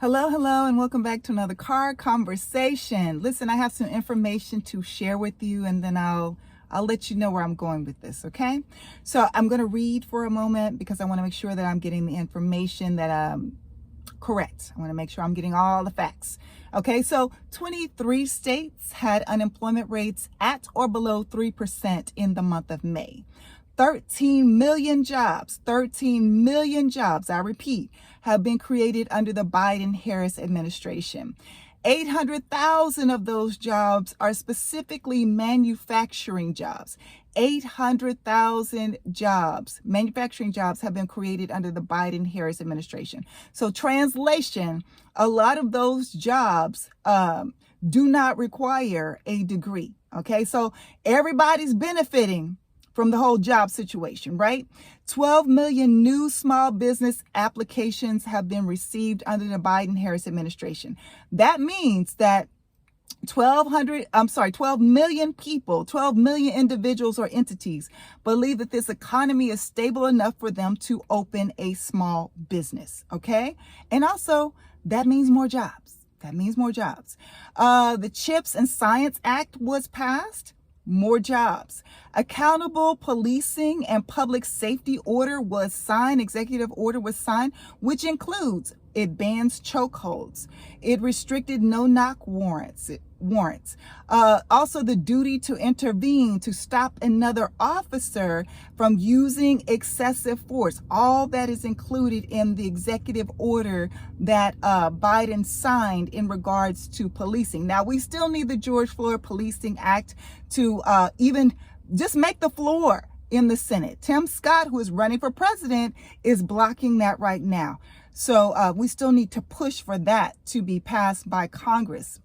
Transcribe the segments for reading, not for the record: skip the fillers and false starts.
Hello, and welcome back to another car conversation. Listen, I have some information to share with you, and then I'll let you know where I'm going with this, okay? So I'm going to read for a moment because I want to make sure that I'm getting the information that correct. I want to make sure I'm getting all the facts. Okay, so 23 states had unemployment rates at or below 3% in the month of May. 13 million jobs, I repeat, have been created under the Biden-Harris administration. 800,000 of those jobs are specifically manufacturing jobs. 800,000 jobs, manufacturing jobs, have been created under the Biden-Harris administration. So translation, a lot of those jobs do not require a degree. Okay, so everybody's benefiting from the whole job situation, right? 12 million new small business applications have been received under the Biden-Harris administration. That means that 12 million people, 12 million individuals or entities believe that this economy is stable enough for them to open a small business, okay? And also, that means more jobs. The CHIPS and Science Act was passed. More jobs. Accountable policing and public safety order was signed, executive order was signed, which includes it bans chokeholds. It restricted no-knock warrants. Also the duty to intervene to stop another officer from using excessive force. All that is included in the executive order that Biden signed in regards to policing. Now, we still need the George Floyd Policing Act to even just make the floor in the Senate. Tim Scott, who is running for president, is blocking that right now. So we still need to push for that to be passed by Congress.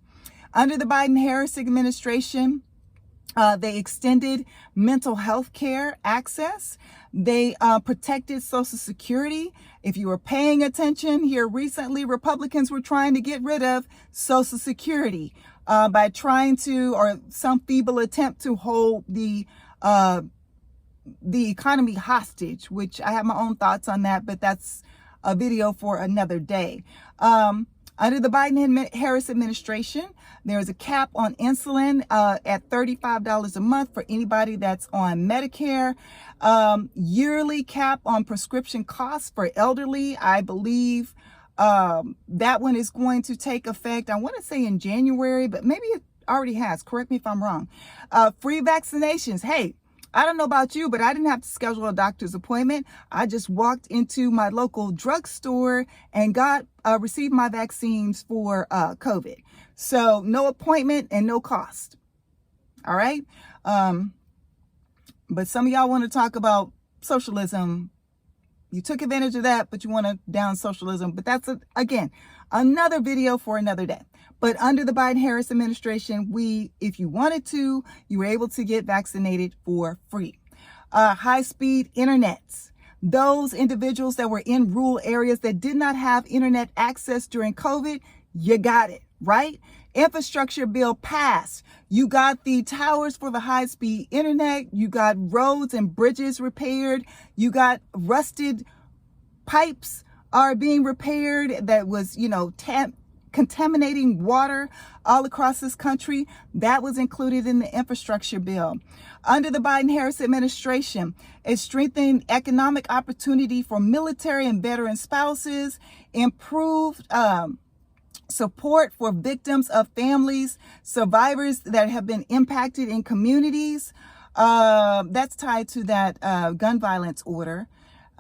Under the Biden-Harris administration, they extended mental health care access. They protected Social Security. If you were paying attention here recently, Republicans were trying to get rid of Social Security by trying to, or some feeble attempt to hold the economy hostage, which I have my own thoughts on that, but that's a video for another day. Under the Biden-Harris administration, there's a cap on insulin at $35 a month for anybody that's on Medicare. Yearly cap on prescription costs for elderly. I believe that one is going to take effect, I want to say in January, but maybe it already has. Correct me if I'm wrong. Free vaccinations. Hey, I don't know about you, but I didn't have to schedule a doctor's appointment. I just walked into my local drugstore and received my vaccines for COVID. So no appointment and no cost. All right. But some of y'all want to talk about socialism. You took advantage of that, but you want to down socialism. But that's, again, another video for another day. But under the Biden-Harris administration, if you wanted to, you were able to get vaccinated for free. High-speed internets. Those individuals that were in rural areas that did not have internet access during COVID, you got it, right? Infrastructure bill passed. You got the towers for the high-speed internet. You got roads and bridges repaired. You got rusted pipes are being repaired that was, contaminating water all across this country. That was included in the infrastructure bill. Under the Biden-Harris administration, it strengthened economic opportunity for military and veteran spouses, improved support for victims of families, survivors that have been impacted in communities. That's tied to that gun violence order.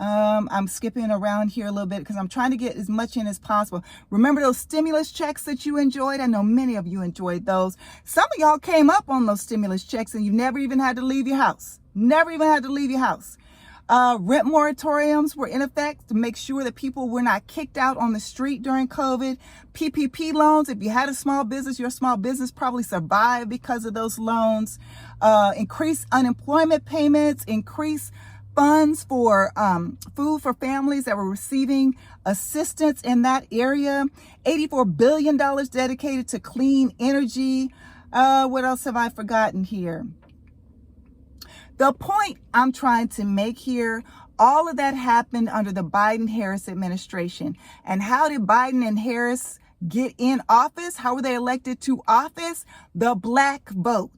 I'm skipping around here a little bit because I'm trying to get as much in as possible. Remember those stimulus checks that you enjoyed? I know many of you enjoyed those. Some of y'all came up on those stimulus checks and you never even had to leave your house. Rent moratoriums were in effect to make sure that people were not kicked out on the street during COVID. PPP loans, if you had a small business, your small business probably survived because of those loans. Increased unemployment payments, increased funds for food for families that were receiving assistance in that area. $84 billion dedicated to clean energy. What else have I forgotten here? The point I'm trying to make here All of that happened under the Biden-Harris administration. And how did Biden and Harris get in office? How were they elected to office? The black vote.